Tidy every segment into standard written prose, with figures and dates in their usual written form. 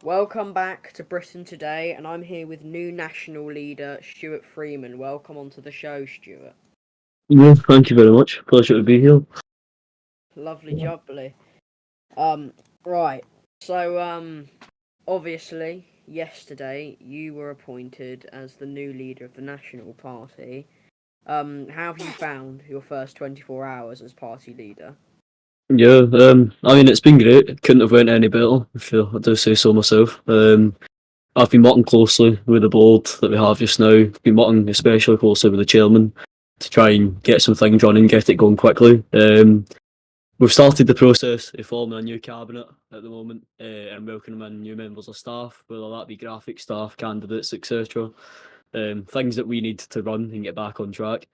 Welcome back to Britain Today, and I'm here with new national leader StuartFreeman. Welcome onto the show, Stuart. Yeah, thank you very much. Pleasure to be here. Lovely jubbly. Um, right. So, obviously, yesterday you were appointed as the new leader of the National Party. How have you found your first 24 hours as party leader? Yeah, it's been great. It couldn't have went any better, if I do say so myself. I've been working closely with the board that we have just now. I've been working especially closely with the chairman to try and get some things running, get it going quickly. We've started the process of forming a new cabinet at the moment and welcoming in new members of staff, whether that be graphic staff, candidates, etc. Things that we need to run and get back on track.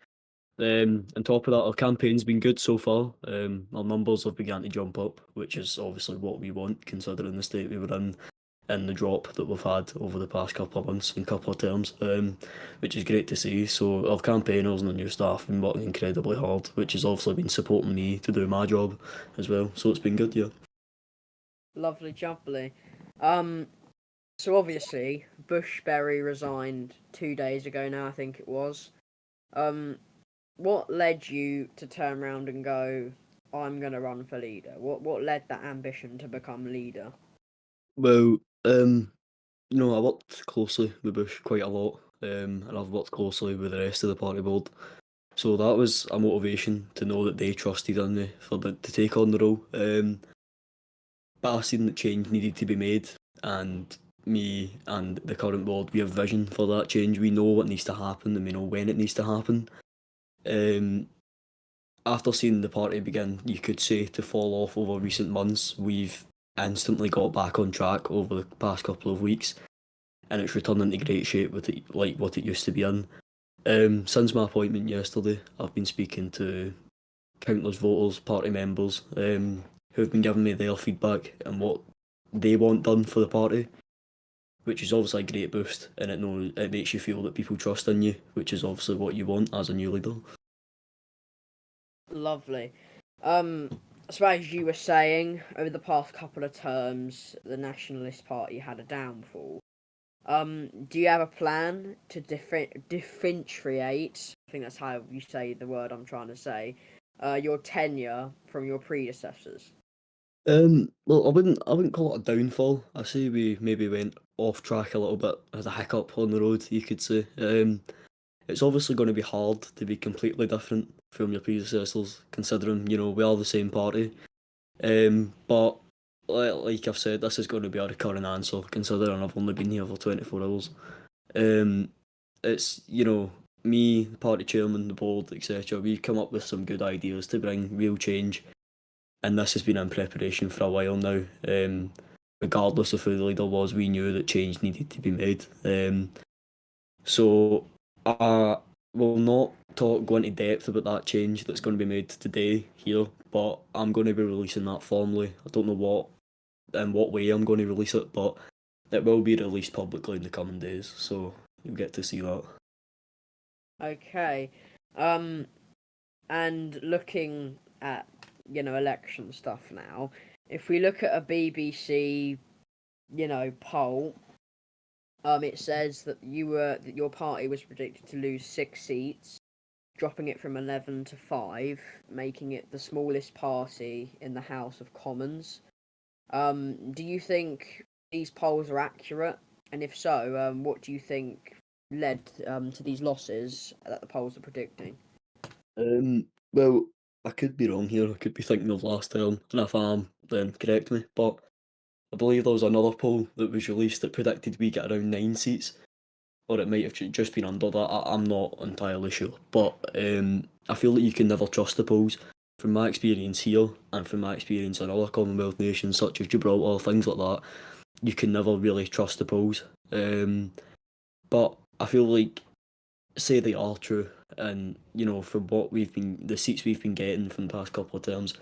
On top of that, our campaign's been good so far. Our numbers have begun to jump up, which is obviously what we want, considering the state we were in and the drop that we've had over the past couple of months and couple of terms, which is great to see. So our campaigners and the new staff have been working incredibly hard, which has obviously been supporting me to do my job as well. So it's been good, yeah. Lovely jubbly. Um, so obviously Bushberry resigned 2 days ago now, I think it was. Um, what led you to turn around and go, I'm gonna run for leader? What led that ambition to become leader? Well, I worked closely with Bush quite a lot, and I've worked closely with the rest of the party board. So that was a motivation to know that they trusted in me to take on the role. But I seen that change needed to be made, and me and the current board, we have vision for that change. We know what needs to happen, and we know when it needs to happen. Um, After seeing the party begin, you could say, to fall off over recent months, we've instantly got back on track over the past couple of weeks, and it's returning to great shape with it like what it used to be in. Since my appointment yesterday, I've been speaking to countless voters, party members, who've been giving me their feedback and what they want done for the party, which is obviously a great boost, and it makes you feel that people trust in you, which is obviously what you want as a new leader. Lovely. So as you were saying, over the past couple of terms, the Nationalist Party had a downfall. Do you have a plan to differentiate? I think that's how you say the word I'm trying to say. Your tenure from your predecessors. Well, I wouldn't call it a downfall. I say we maybe went off track a little bit as a hiccup on the road, you could say. It's obviously going to be hard to be completely different from your predecessors, considering we are the same party. But like I've said, this is going to be a recurring answer, considering I've only been here for 24 hours. Um, it's me, the party chairman, the board, etc. We've come up with some good ideas to bring real change, and this has been in preparation for a while now. Regardless of who the leader was, we knew that change needed to be made. So I will not go into depth about that change that's going to be made today here, but I'm going to be releasing that formally. I don't know what way I'm going to release it, but it will be released publicly in the coming days, so you'll get to see that. Okay. Um, and looking at election stuff now, if we look at a BBC poll, it says that your party was predicted to lose 6 seats, dropping it from 11 to 5, making it the smallest party in the House of Commons. Do you think these polls are accurate? And if so, what do you think led to these losses that the polls are predicting? Well, I could be wrong here. I could be thinking of last term, and if I am, then correct me. But I believe there was another poll that was released that predicted we get around 9 seats, or it might have just been under that. I'm not entirely sure, but I feel that you can never trust the polls. From my experience here, and from my experience in other Commonwealth nations such as Gibraltar, things like that, you can never really trust the polls. But I feel like, say they are true, and from what the seats we've been getting from the past couple of terms,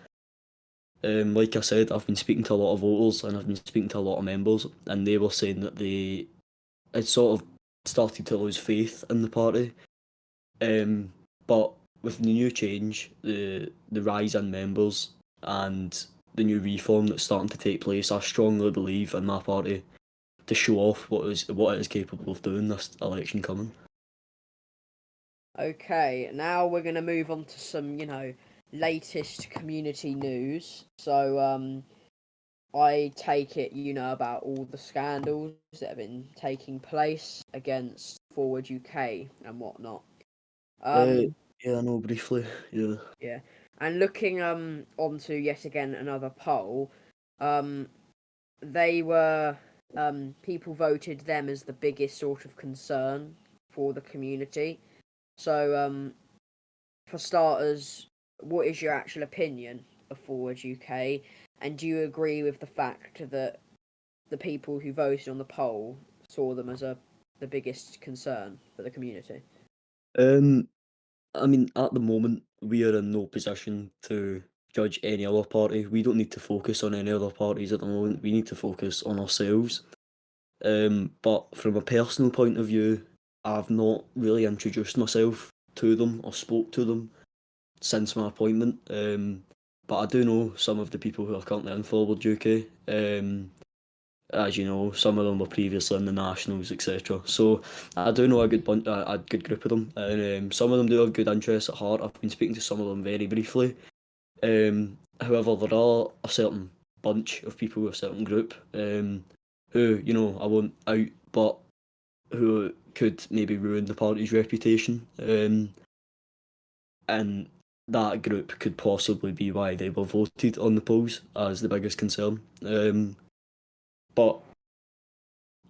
like I said, I've been speaking to a lot of voters and I've been speaking to a lot of members, and they were saying that they had sort of started to lose faith in the party. Um, but with the new change, the rise in members, and the new reform that's starting to take place, I strongly believe in my party. to show off what it is capable of doing this election coming. Okay, now we're going to move on to some, latest community news. So, I take it you know about all the scandals that have been taking place against Forward UK and whatnot. Uh, Um, yeah, I know briefly. Yeah. yeah, and looking onto yet again another poll, um, they were people voted them as the biggest sort of concern for the community. So for starters, what is your actual opinion of Forward UK, and do you agree with the fact that the people who voted on the poll saw them as the biggest concern for the community? Um, I mean, at the moment, we are in no position to judge any other party. We don't need to focus on any other parties at the moment. We need to focus on ourselves. But from a personal point of view, I've not really introduced myself to them or spoke to them since my appointment. But I do know some of the people who are currently in Forward UK. As you know, some of them were previously in the Nationals, etc. So I do know a good group of them, and some of them do have good interests at heart. I've been speaking to some of them very briefly. However, there are a certain bunch of people, a certain group, who I won't out, but who could maybe ruin the party's reputation. And that group could possibly be why they were voted on the polls as the biggest concern. But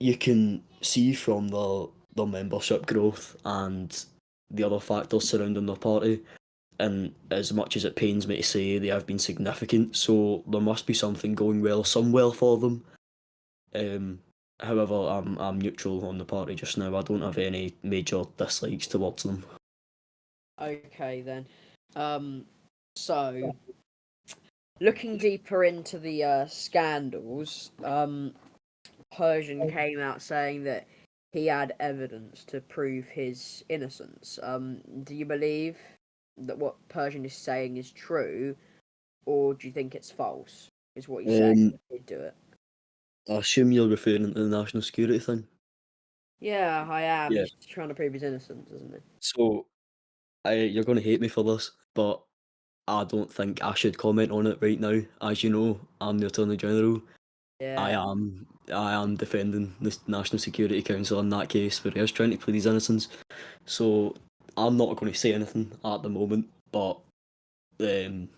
you can see from the membership growth and the other factors surrounding their party, and as much as it pains me to say, they have been significant. So there must be something going well somewhere for them. Um, However, I'm neutral on the party just now. I don't have any major dislikes towards them. Okay then. Um, so looking deeper into the scandals, Persian came out saying that he had evidence to prove his innocence. Do you believe that what Persian is saying is true, or do you think it's false? Is what he's saying? Um, He'd do it. I assume you're referring to the national security thing. Yeah, I am. Yeah. He's trying to prove his innocence, isn't he? So you're going to hate me for this, but I don't think I should comment on it right now. As you know, I'm the Attorney General. I Yeah. am I am defending the National Security Council in that case where he is trying to plead his innocence. So I'm not going to say anything at the moment, but um,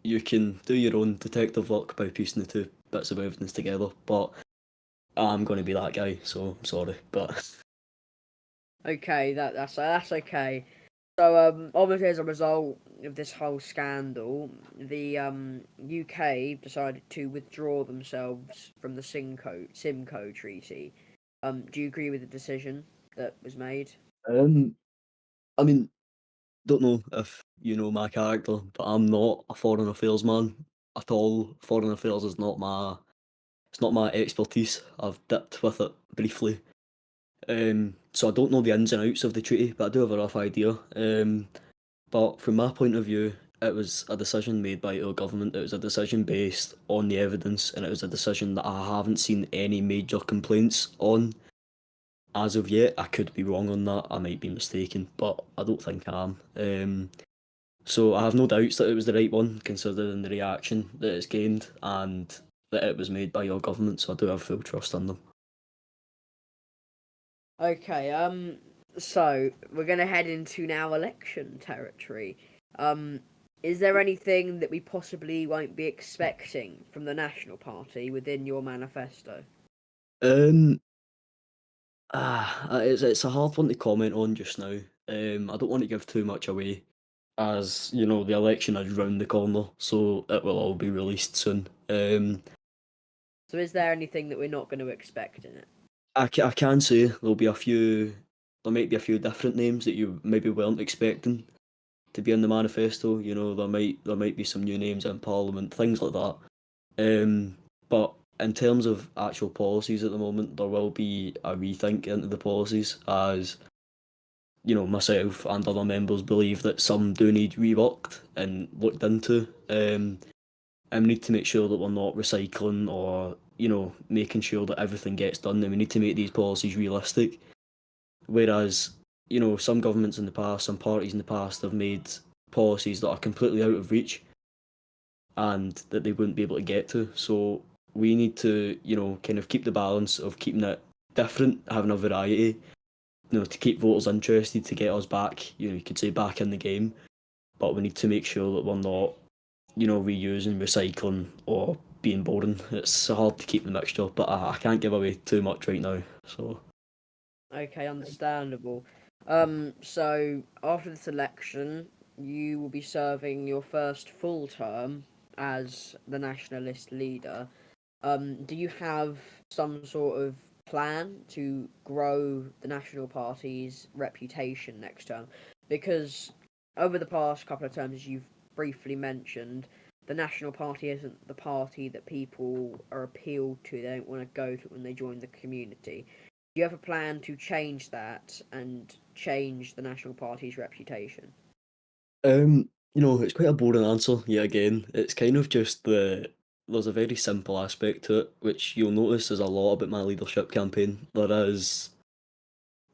you can do your own detective work by piecing the two bits of evidence together. But I'm going to be that guy, so I'm sorry. But Okay, that's okay. So, obviously, as a result of this whole scandal, the UK decided to withdraw themselves from the Simcoe Treaty. Do you agree with the decision that was made? um, I mean, don't know if you know my character, but I'm not a foreign affairs man at all. Foreign affairs is not my it's not my expertise. I've dipped with it briefly. So I don't know the ins and outs of the treaty, but I do have a rough idea. But from my point of view, it was a decision made by our government. It was a decision based on the evidence, and it was a decision that I haven't seen any major complaints on as of yet. I could be wrong on that. I might be mistaken, but I don't think I am. So I have no doubts that it was the right one, considering the reaction that it's gained and that it was made by your government. So I do have full trust in them. Okay, so we're gonna head into now election territory. Um, is there anything that we possibly won't be expecting from the National Party within your manifesto? Um, it's a hard one to comment on just now. I don't want to give too much away, as you know the election is round the corner, so it will all be released soon. So, is there anything that we're not going to expect in it? I can say there might be a few different names that you maybe weren't expecting to be in the manifesto. You know, there might be some new names in Parliament, things like that. But in terms of actual policies at the moment, there will be a rethink into the policies as myself and other members believe that some do need reworked and looked into. And we need to make sure that we're not recycling or making sure that everything gets done, and we need to make these policies realistic. Whereas, some governments in the past, some parties in the past have made policies that are completely out of reach and that they wouldn't be able to get to. So we need to, kind of keep the balance of keeping it different, having a variety, to keep voters interested, to get us back, you could say back in the game. But we need to make sure that we're not, reusing, recycling, or being boring. It's hard to keep the mixture, but I can't give away too much right now. So, Okay, understandable. So after this election, you will be serving your first full term as the nationalist leader. Do you have some sort of plan to grow the National Party's reputation next term? Because over the past couple of terms, as you've briefly mentioned, the National Party isn't the party that people are appealed to. They don't want to go to when they join the community. Do you have a plan to change that and change the National Party's reputation? it's quite a boring answer yet again. It's kind of just there's a very simple aspect to it, which you'll notice is a lot about my leadership campaign. It is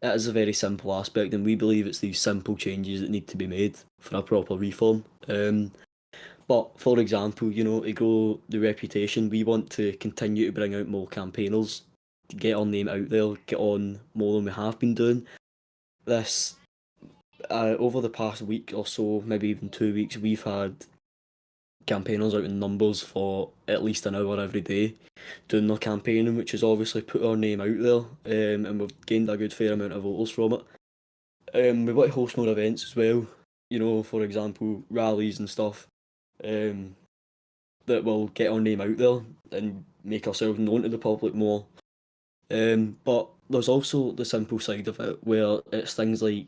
a very simple aspect, and we believe it's these simple changes that need to be made for a proper reform. But for example, to grow the reputation, we want to continue to bring out more campaigners, to get our name out there, get on more than we have been doing. This Over the past week or so, maybe even 2 weeks, we've had campaigners out in numbers for at least an hour every day doing their campaigning, which has obviously put our name out there, and we've gained a good fair amount of voters from it. We want to host more events as well, for example, rallies and stuff, um, that will get our name out there and make ourselves known to the public more. But there's also the simple side of it where it's things like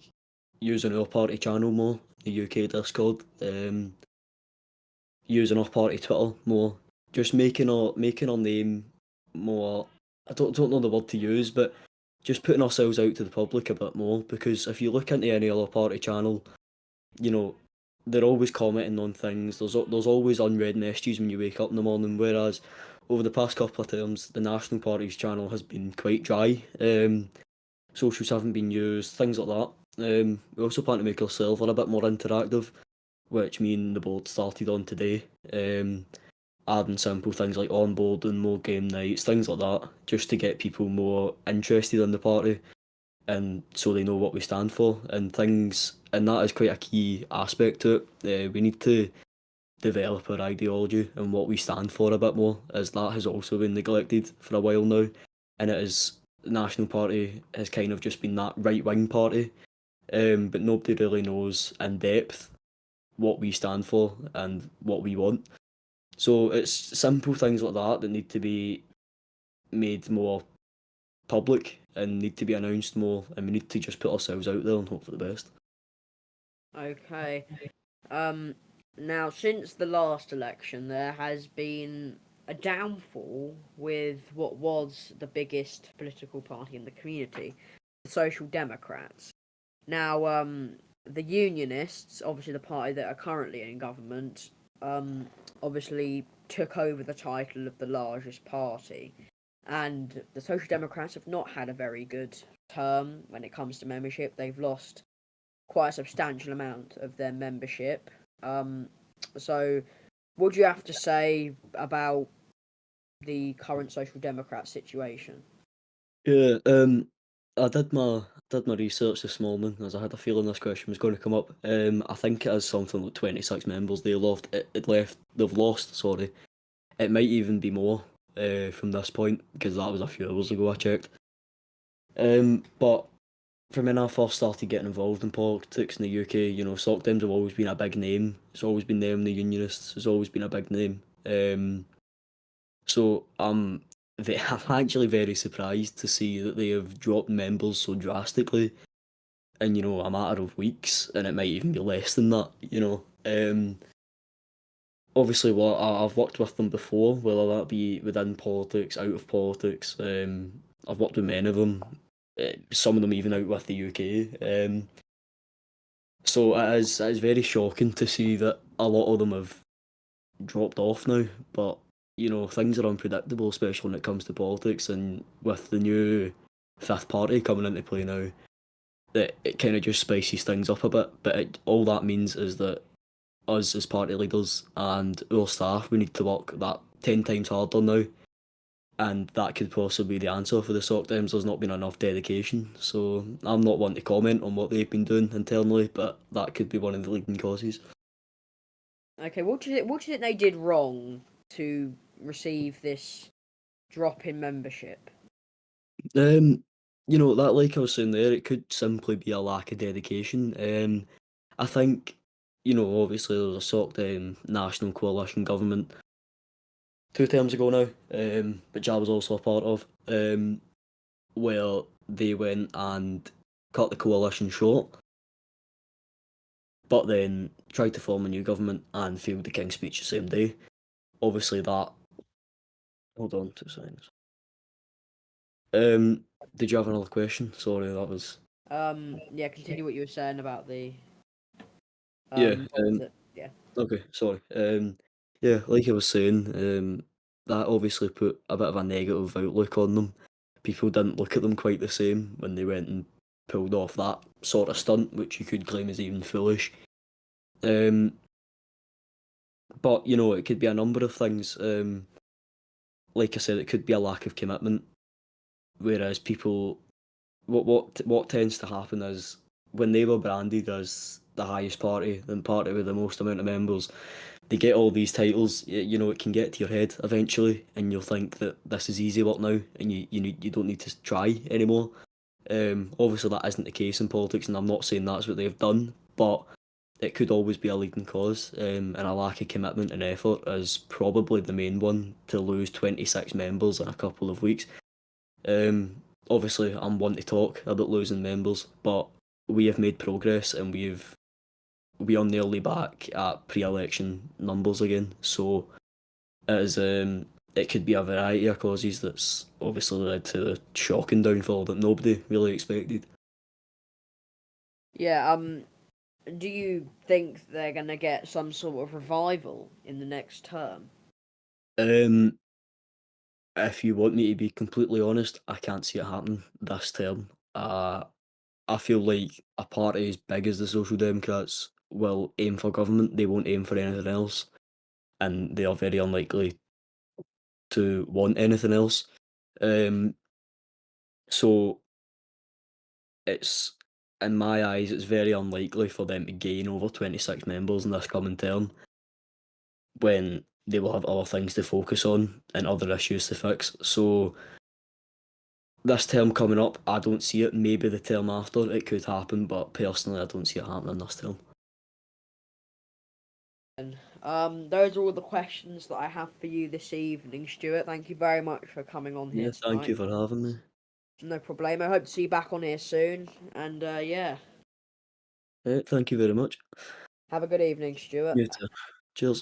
using our party channel more, the UK Discord, using our party Twitter more, just making our name more. I don't know the word to use, but just putting ourselves out to the public a bit more. Because if you look into any other party channel, you know they're always commenting on things. There's always unread messages when you wake up in the morning. Whereas over the past couple of terms, the National Party's channel has been quite dry. Socials haven't been used, things like that. We also plan to make our server a bit more interactive, which me and the board started on today. Adding simple things like onboarding, more game nights, things like that, just to get people more interested in the party and so they know what we stand for and things. And that is quite a key aspect to it. We need to develop our ideology and what we stand for a bit more, as that has also been neglected for a while now. And it is the National Party has kind of just been that right wing party, but nobody really knows in depth what we stand for and what we want. So it's simple things like that that need to be made more public and need to be announced more, and we need to just put ourselves out there and hope for the best. Okay. Um, Now, since the last election, there has been a downfall with what was the biggest political party in the community, the Social Democrats. Now, the Unionists, obviously the party that are currently in government, obviously took over the title of the largest party. And the Social Democrats have not had a very good term when it comes to membership. They've lost quite a substantial amount of their membership. Um, so, what do you have to say about the current Social Democrat situation? Yeah, I did my research this morning as I had a feeling this question was going to come up. I think it is something like 26 members they've lost, sorry. It might even be more from this point because that was a few hours ago I checked. But from when I first started getting involved in politics in the UK, Soc Dems have always been a big name. It's always been them, the Unionists, has always been a big name. So I'm actually very surprised to see that they have dropped members so drastically in, a matter of weeks, and it might even be less than that, Obviously, I've worked with them before, whether that be within politics, out of politics. I've worked with many of them, some of them even out with the UK. So it is very shocking to see that a lot of them have dropped off now. But things are unpredictable, especially when it comes to politics, and with the new fifth party coming into play now, that it kind of just spices things up a bit. But all that means is that us as party leaders and our staff, we need to work that 10 times harder now, and that could possibly be the answer for the SOC Dems. There's not been enough dedication, so I'm not one to comment on what they've been doing internally, but that could be one of the leading causes. Okay, what do you think they did wrong to receive this drop in membership? That, like I was saying there, it could simply be a lack of dedication. I think, obviously there was a SOC Dem national coalition government 2 terms ago now, which I was also a part of, where they went and cut the coalition short, but then tried to form a new government and failed the King's Speech the same day. Obviously that. Hold on 2 seconds. Did you have another question? Sorry, that was. Yeah, continue what you were saying about the Yeah. what was it? Yeah. Okay. Sorry. Yeah, like I was saying, that obviously put a bit of a negative outlook on them. People didn't look at them quite the same when they went and pulled off that sort of stunt, which you could claim is even foolish. Um, but it could be a number of things. Like I said, it could be a lack of commitment. Whereas people, what tends to happen is when they were branded as the highest party, the party with the most amount of members, they get all these titles. It can get to your head eventually, and you'll think that this is easy work now, and you don't need to try anymore. Obviously that isn't the case in politics, and I'm not saying that's what they've done, but it could always be a leading cause, and a lack of commitment and effort is probably the main one to lose 26 members in a couple of weeks. Obviously, I'm one to talk about losing members, but we have made progress, and we are nearly back at pre-election numbers again. So it could be a variety of causes that's obviously led to the shocking downfall that nobody really expected. Yeah, do you think they're gonna get some sort of revival in the next term? Um, if you want me to be completely honest, I can't see it happening this term. I feel like a party as big as the Social Democrats will aim for government. They won't aim for anything else, and they are very unlikely to want anything else. Um, so it's in my eyes, it's very unlikely for them to gain over 26 members in this coming term when they will have other things to focus on and other issues to fix. So this term coming up, I don't see it. Maybe the term after it could happen, but personally, I don't see it happening this term. Those are all the questions that I have for you this evening, Stuart. Thank you very much for coming on Yeah, here thank tonight. you for having me. No problem. I hope to see you back on here soon. And yeah, Thank you very much. have a good evening, Stuart. You too. Cheers.